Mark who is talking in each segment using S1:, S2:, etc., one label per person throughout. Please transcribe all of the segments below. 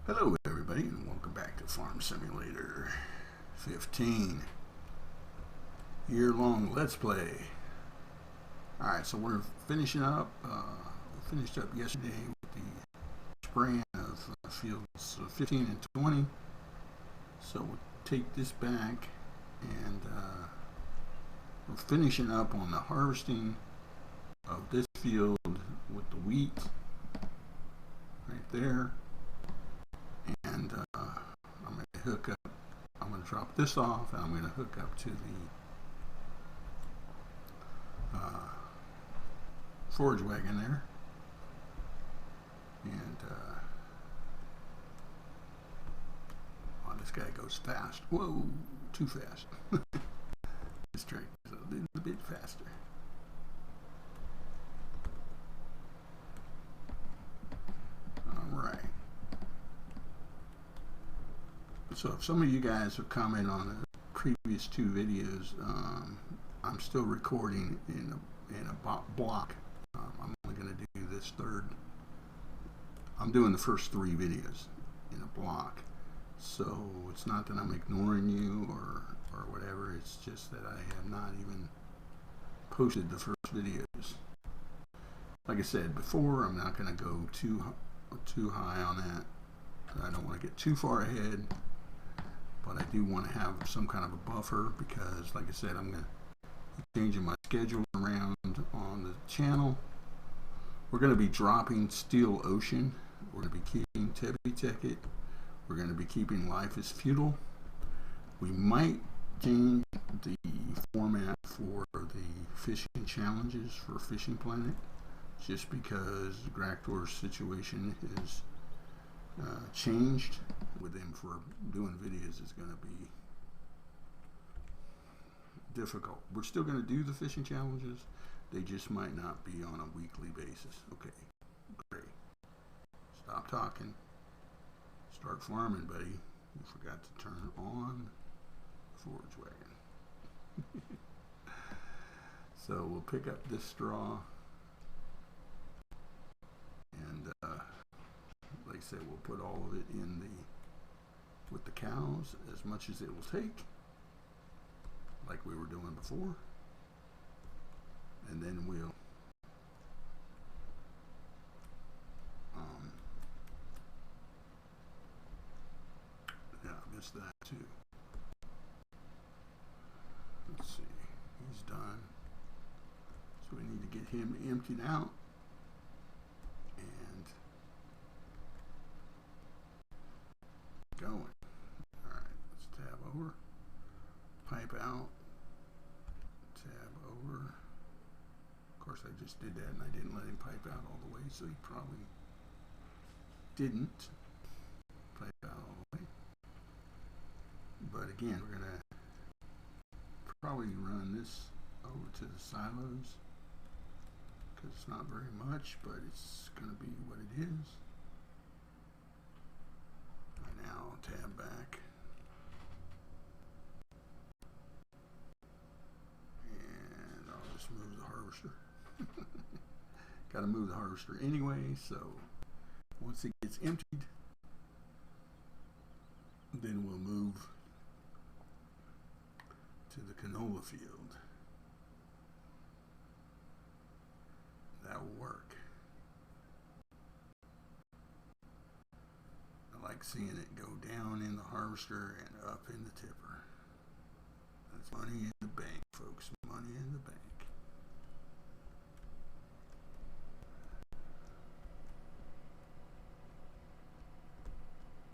S1: Hello everybody and welcome back to Farm Simulator 15 year-long Let's Play. Alright, so we're finishing up, we finished up yesterday with the spraying of fields 15 and 20. So we'll take this back and we're finishing up on the harvesting of this field with the wheat right there. And I'm going to hook up, I'm going to drop this off and I'm going to hook up to the forage wagon there. And oh, this guy goes fast. Whoa, too fast. This tractor is a little bit faster. All right. So if some of you guys have commented on the previous two videos, I'm still recording in a block. I'm only going to do this third. I'm doing the first three videos in a block. So it's not that I'm ignoring you or whatever. It's just that I have not even posted the first videos. Like I said before, I'm not going to go too high on that. I don't want to get too far ahead. But I do want to have some kind of a buffer because, like I said, I'm going to be changing my schedule around on the channel. We're going to be dropping Steel Ocean. We're going to be keeping Tebbybear. We're going to be keeping Life is Futile. We might change the format for the fishing challenges for Fishing Planet just because Gractor's situation is changed. With them for doing videos is going to be difficult. We're still going to do the fishing challenges. They just might not be on a weekly basis. Okay, great. Stop talking. Start farming, buddy. You forgot to turn on the forage wagon. So we'll pick up this straw and like I said, we'll put all of it in with the cows as much as it will take, like we were doing before, and then we'll yeah, I missed that too. Let's see, he's done, so we need to get him emptied out. Going. Alright, let's tab over, pipe out, tab over. Of course I just did that and I didn't let him pipe out all the way, so he probably didn't pipe out all the way. But again, we're going to probably run this over to the silos because it's not very much, but it's going to be what it is. Now tab back and I'll just move the harvester. Got to move the harvester anyway, so once it gets emptied, then we'll move to the canola field. That will work. Like seeing it go down in the harvester and up in the tipper. That's money in the bank, folks. Money in the bank.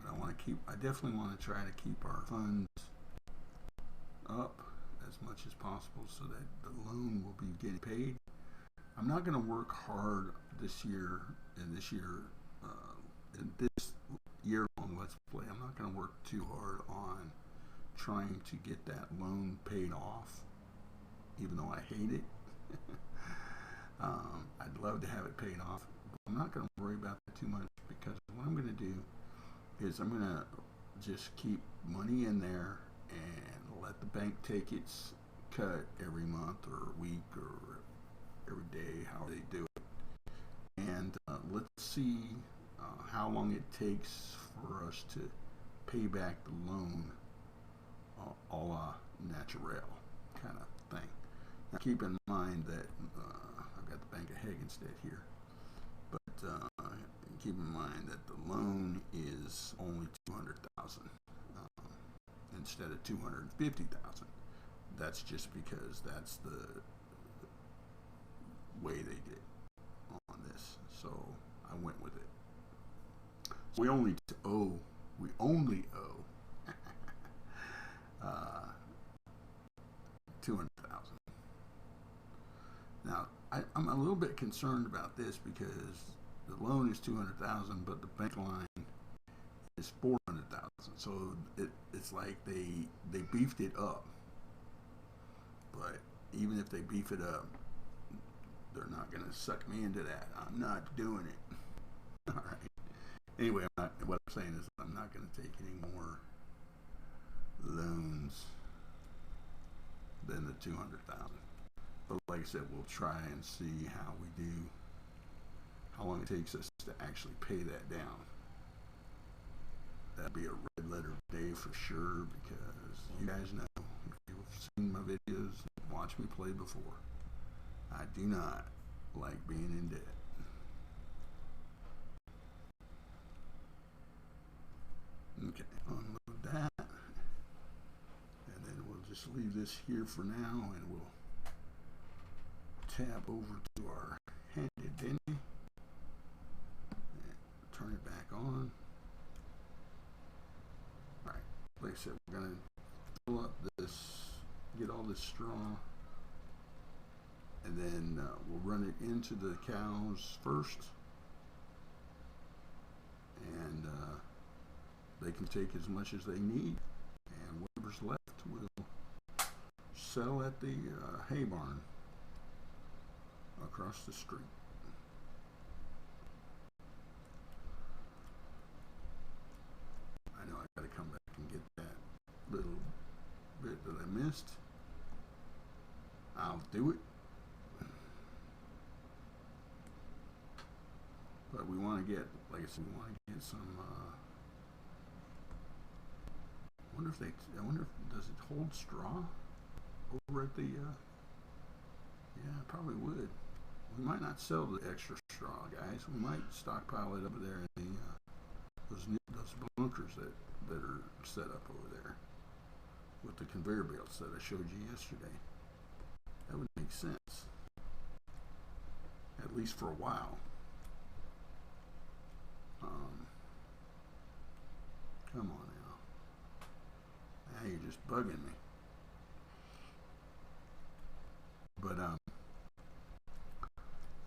S1: But I definitely want to try to keep our funds up as much as possible so that the loan will be getting paid. I'm not going to work hard this year in this year-long Let's Play. I'm not going to work too hard on trying to get that loan paid off, even though I hate it. I'd love to have it paid off, but I'm not going to worry about that too much because what I'm going to do is I'm going to just keep money in there and let the bank take its cut every month or week or every day, how they do it. And let's see how long it takes for for us to pay back the loan a la naturel kind of thing. Now keep in mind that I've got the Bank of Hagenstedt here, but keep in mind that the loan is only $200,000 instead of $250,000. That's just because that's the way they did on this, so I went with it. So we only owe $200,000. Now I'm a little bit concerned about this because the loan is $200,000, but the bank line is $400,000. So it's like they beefed it up. But even if they beef it up, they're not going to suck me into that. I'm not doing it. All right. Anyway, what I'm saying is I'm not going to take any more loans than the $200,000. But like I said, we'll try and see how we do, how long it takes us to actually pay that down. That'd be a red letter day for sure, because you guys know, if you've seen my videos, watched me play before, I do not like being in debt. Okay, unload that, and then we'll just leave this here for now, and we'll tab over to our handy dandy and turn it back on. Alright, like I said, we're going to fill up this, get all this straw, and then we'll run it into the cows first, and they can take as much as they need, and whatever's left we'll sell at the hay barn across the street. I know I gotta come back and get that little bit that I missed. I'll do it. But we want to get, like I said, we want to get some, I wonder if does it hold straw over at the, yeah, it probably would. We might not sell the extra straw, guys. We might stockpile it over there in the, those bunkers that are set up over there with the conveyor belts that I showed you yesterday. That would make sense, at least for a while. Come on now. Now you're just bugging me. But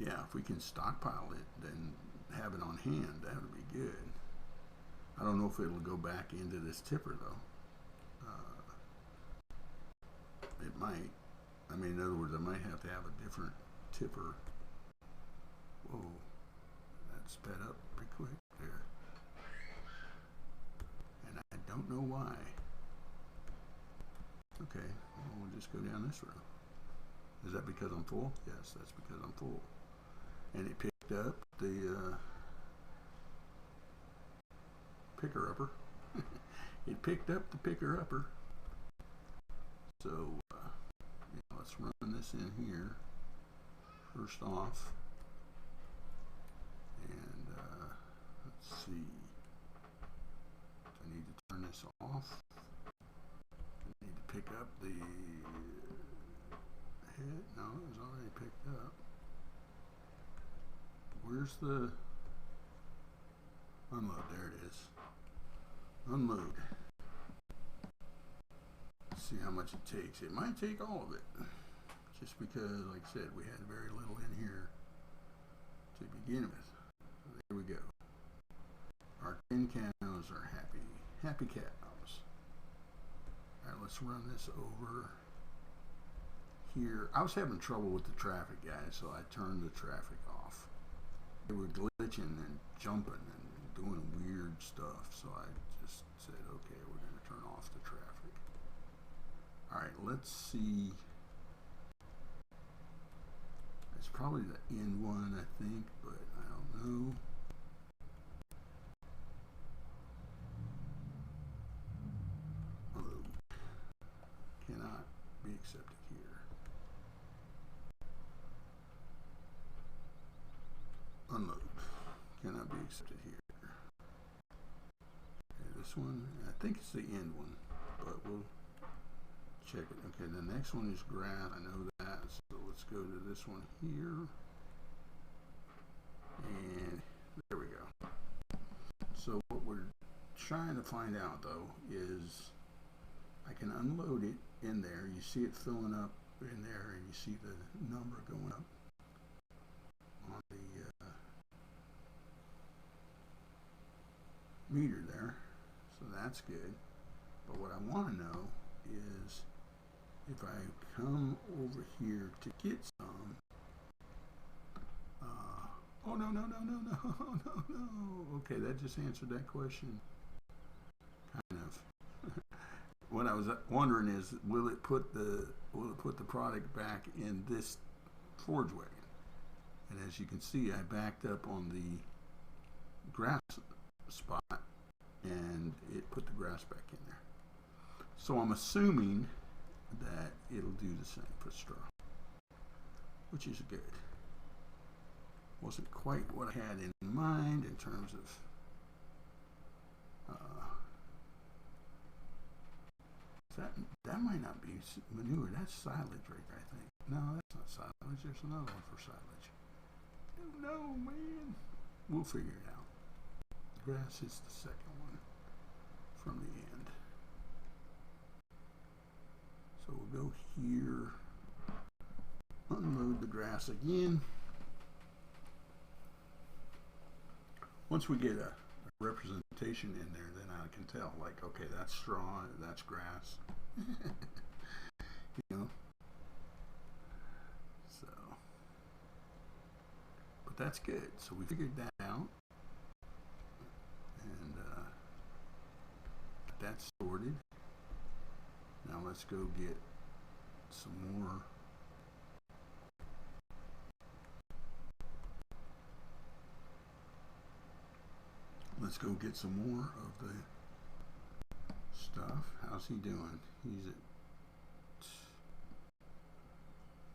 S1: yeah, if we can stockpile it, then have it on hand, that would be good. I don't know if it'll go back into this tipper though. It might. I mean, in other words, I might have to have a different tipper. Whoa, that sped up pretty quick there. And I don't know why. Okay, well, we'll just go down this road. Is that because I'm full? Yes, that's because I'm full. And it picked up the picker-upper. It picked up the picker-upper. So, let's run this in here first off. And let's see. I need to turn this off. I need to pick up the head. No, it was already picked up. Where's the unload? There it is. Unload. Let's see how much it takes. It might take all of it. Just because, like I said, we had very little in here to begin with. So there we go. Our 10 cows are happy. Happy cows. Alright, let's run this over here. I was having trouble with the traffic, guys, so I turned the traffic off. They were glitching and jumping and doing weird stuff, so I just said, okay, we're going to turn off the traffic. Alright, let's see. It's probably the end one, I think, but I don't know. accept it here. Okay, this one, I think it's the end one, but we'll check it. Okay, the next one is grass. I know that, so let's go to this one here. And there we go. So what we're trying to find out though is I can unload it in there. You see it filling up in there, and you see the number going up on the meter there. So that's good. But what I want to know is if I come over here to get some, oh no, no, no, no, no, no, no. Okay, that just answered that question. Kind of. What I was wondering is, will it put the product back in this forage wagon? And as you can see, I backed up on the grass spot, and it put the grass back in there. So I'm assuming that it'll do the same for straw, which is good. Wasn't quite what I had in mind in terms of that might not be manure. That's silage right there, I think. No, that's not silage. There's another one for silage. No, man. We'll figure it out. Grass is the second one from the end. So we'll go here, unload the grass again. Once we get a representation in there, then I can tell, like, okay, that's straw, that's grass. You know? So, but that's good. So we figured that out. And that's sorted. Now let's go get some more. Let's go get some more of the stuff. How's he doing? He's at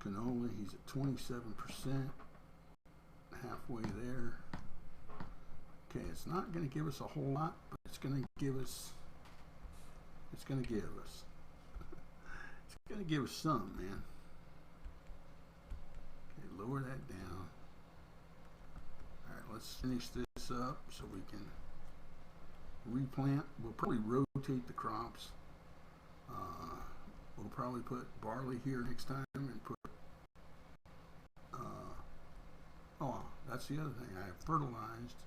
S1: canola. He's at 27%. Halfway there. Okay, it's not going to give us a whole lot, but it's going to give us. It's going to give us. It's going to give us some, man. Okay, lower that down. All right, let's finish this up so we can replant. We'll probably rotate the crops. We'll probably put barley here next time and put oh, that's the other thing. I have fertilized,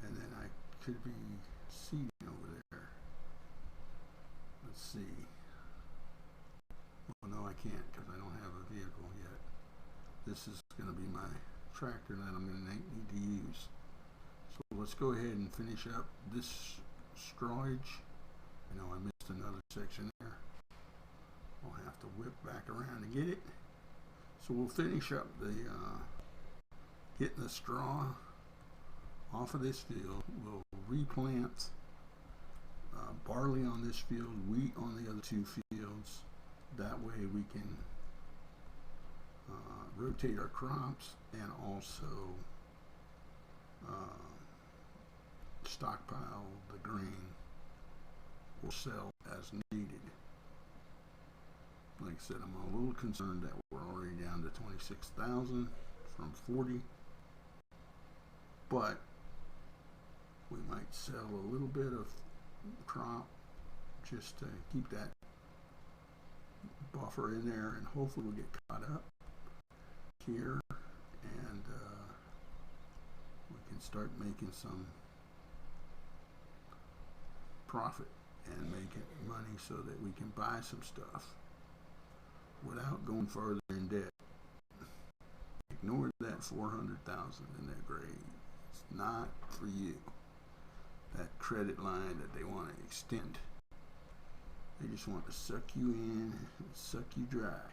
S1: and then I could be seeding over there. Let's see. Well, no, I can't because I don't have a vehicle yet. This is going to be my tractor that I'm going to need to use. So let's go ahead and finish up this strawage. You know, I missed another section there. I'll have to whip back around to get it. So we'll finish up the getting the straw off of this field. We'll replant barley on this field, wheat on the other two fields. That way we can rotate our crops and also stockpile the grain or sell as needed. Like I said, I'm a little concerned that we're already down to 26,000 from 40, but we might sell a little bit of crop just to keep that buffer in there, and hopefully we'll get caught up here, and we can start making some profit and making money so that we can buy some stuff without going further in debt. Ignore that 400,000 in that grade. It's not for you. That credit line that they want to extend. They just want to suck you in and suck you dry.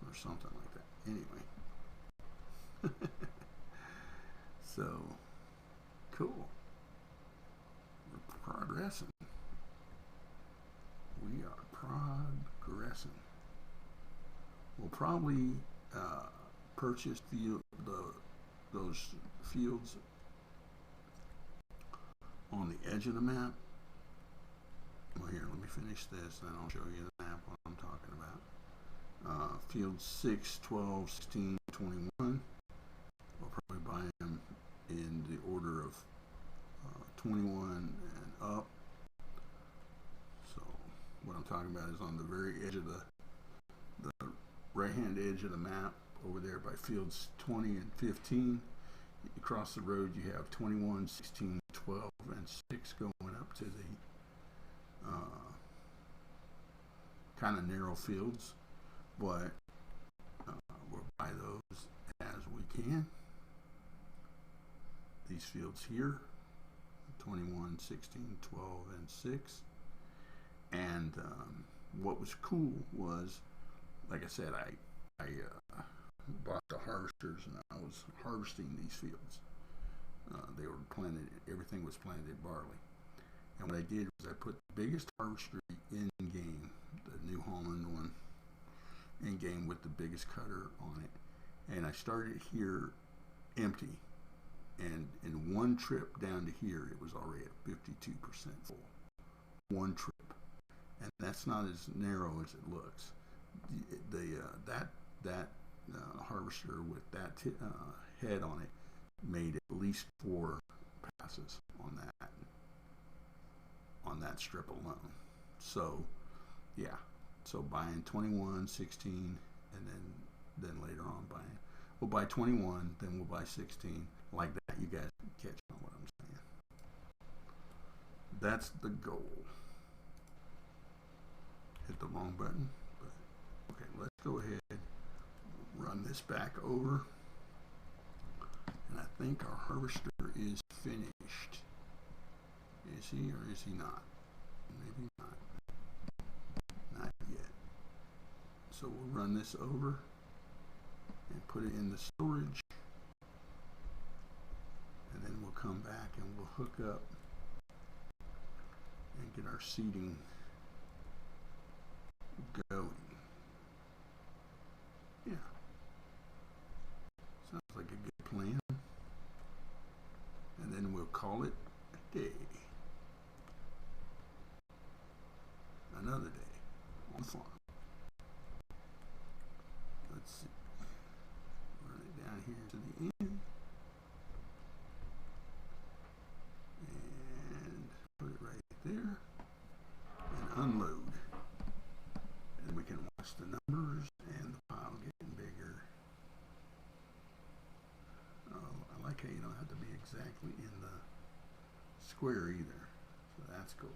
S1: Or something like that. Anyway. So, cool. We're progressing. We are progressing. We'll probably purchase the those fields on the edge of the map. Well, here, let me finish this, then I'll show you the map, what I'm talking about. Fields 6, 12, 16, 21. I'll probably buy them in the order of 21 and up. So what I'm talking about is on the very edge of the right-hand edge of the map, over there by fields 20 and 15. Across the road you have 21, 16, 12, and 6 going up to the kind of narrow fields, but we'll buy those as we can. These fields here, 21, 16, 12, and 6. And what was cool was, like I said, I bought the harvesters and I was harvesting these fields. They were planted, everything was planted barley. And what I did was I put the biggest harvester in game, the New Holland one, in game with the biggest cutter on it. And I started here empty. And in one trip down to here, it was already at 52% full. One trip. And that's not as narrow as it looks. That harvester with that head on it made at least 4 passes on that strip alone. So yeah, so buying 21, 16, and then later on we'll buy 21, then we'll buy 16, like that. You guys catch on what I'm saying. That's the goal. Hit the wrong button, but okay, let's go ahead, run this back over, and I think our harvester is finished. Is he or is he not? Maybe not. Not yet. So we'll run this over and put it in the storage, and then we'll come back and we'll hook up and get our seeding going. Yeah. Sounds like a good plan. And then we'll call it a day. Another day on the farm. Let's see. Run it down here to the end. And put it right there. And unload. And we can watch the numbers and the pile getting bigger. I like how you don't have to be exactly in the square either. So that's cool.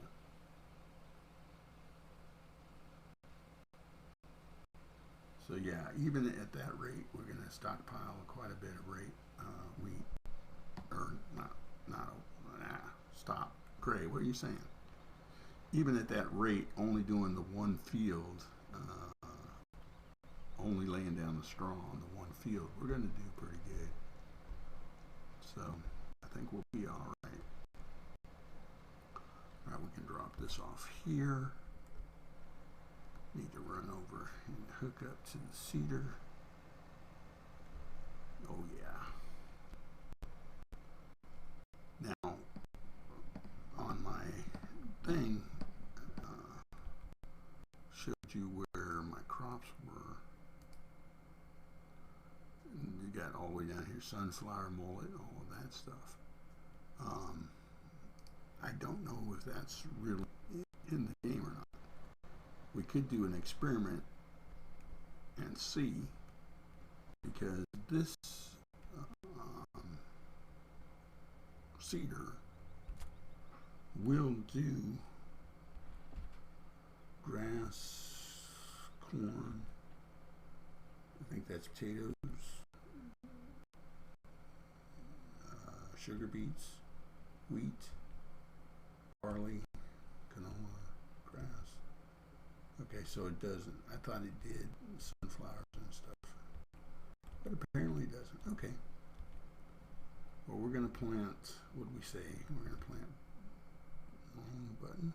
S1: So yeah, even at that rate, we're going to stockpile quite a bit of wheat. Stop. Gray, what are you saying? Even at that rate, only doing the one field, only laying down the straw on the one field, we're going to do pretty good. So I think we'll be all right. All right, we can drop this off here. Need to run over and hook up to the seeder. Oh yeah. Now, on my thing, showed you where my crops were. And you got all the way down here, sunflower, mullet, all of that stuff. I don't know if that's really in the game or not. We could do an experiment and see, because this seeder will do grass, corn, I think that's potatoes, sugar beets, wheat, barley, canola, grass. Okay, so it doesn't. I thought it did sunflowers and stuff, but apparently it doesn't. Okay. Well, we're going to plant, what do we say? We're going to plant, wrong button.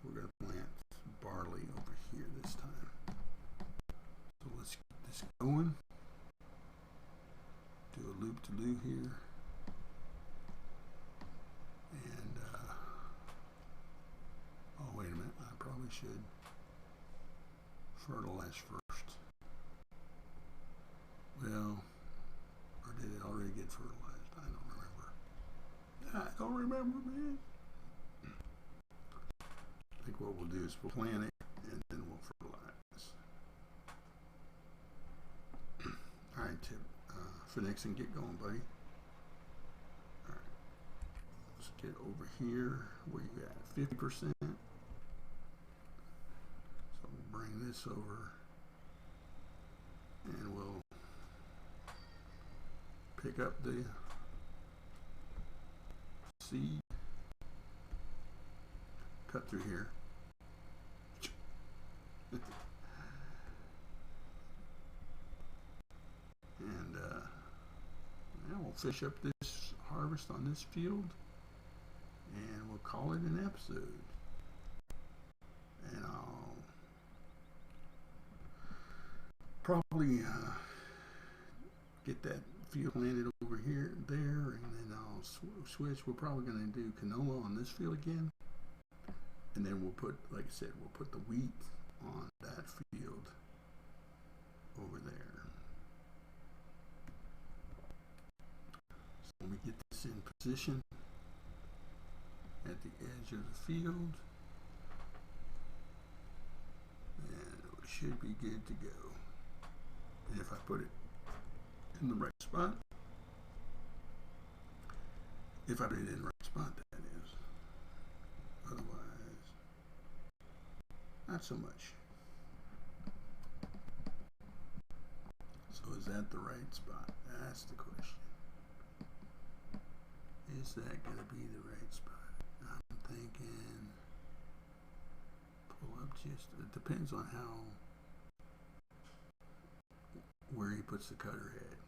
S1: We're going to plant barley over here this time. So let's get this going. here. And, oh, wait a minute. I probably should fertilize first. Well, or did it already get fertilized? I don't remember. I don't remember, man. I think what we'll do is we'll plant it and then we'll fertilize. All right, Tip. Phoenix, and get going, buddy. All right. Let's get over here. Where you at? 50%. So we'll bring this over and we'll pick up the seed. Cut through here. And now we'll fish up this harvest on this field and we'll call it an episode. And I'll probably get that field planted over here, there, and then I'll switch. We're probably going to do canola on this field again. And then we'll put, like I said, we'll put the wheat on that field over there. So when we get this in position at the edge of the field, then we should be good to go. And if I put it in the right spot, if I put it in the right spot, that is. Otherwise, not so much. So is that the right spot? That's the question. Is that going to be the right spot? I'm thinking pull up just, it depends on where he puts the cutter head.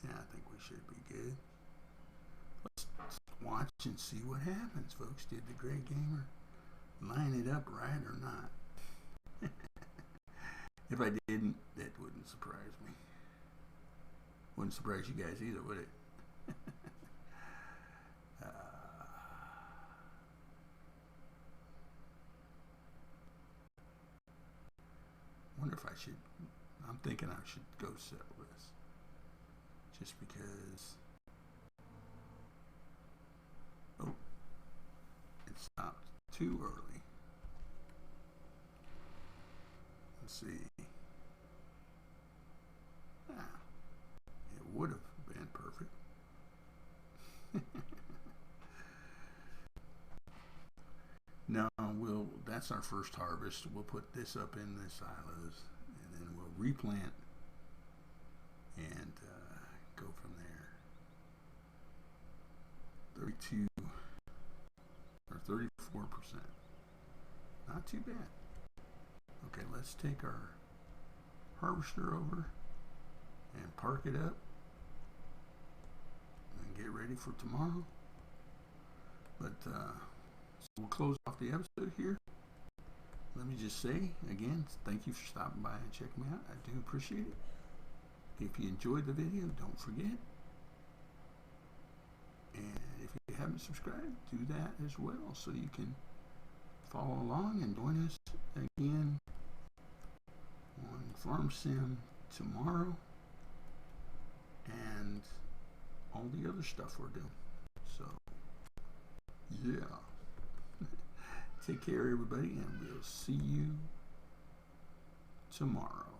S1: Yeah, I think we should be good. Let's watch and see what happens, folks. Did the TheGrayGamer line it up right or not? If I didn't, that wouldn't surprise me. Wouldn't surprise you guys either, would it? Wonder if I should, I'm thinking I should go sell this. Just because, oh, it stopped too early. Let's see. It would have been perfect. Now that's our first harvest. We'll put this up in the silos and then we'll replant and go from there. 32 or 34%. Not too bad. Okay, let's take our harvester over and park it up and get ready for tomorrow. But so we'll close off the episode here. Let me just say again, thank you for stopping by and checking me out. I do appreciate it. If you enjoyed the video, don't forget. And if you haven't subscribed, do that as well so you can follow along and join us again on Farm Sim tomorrow and all the other stuff we're doing. So, yeah. Take care, everybody, and we'll see you tomorrow.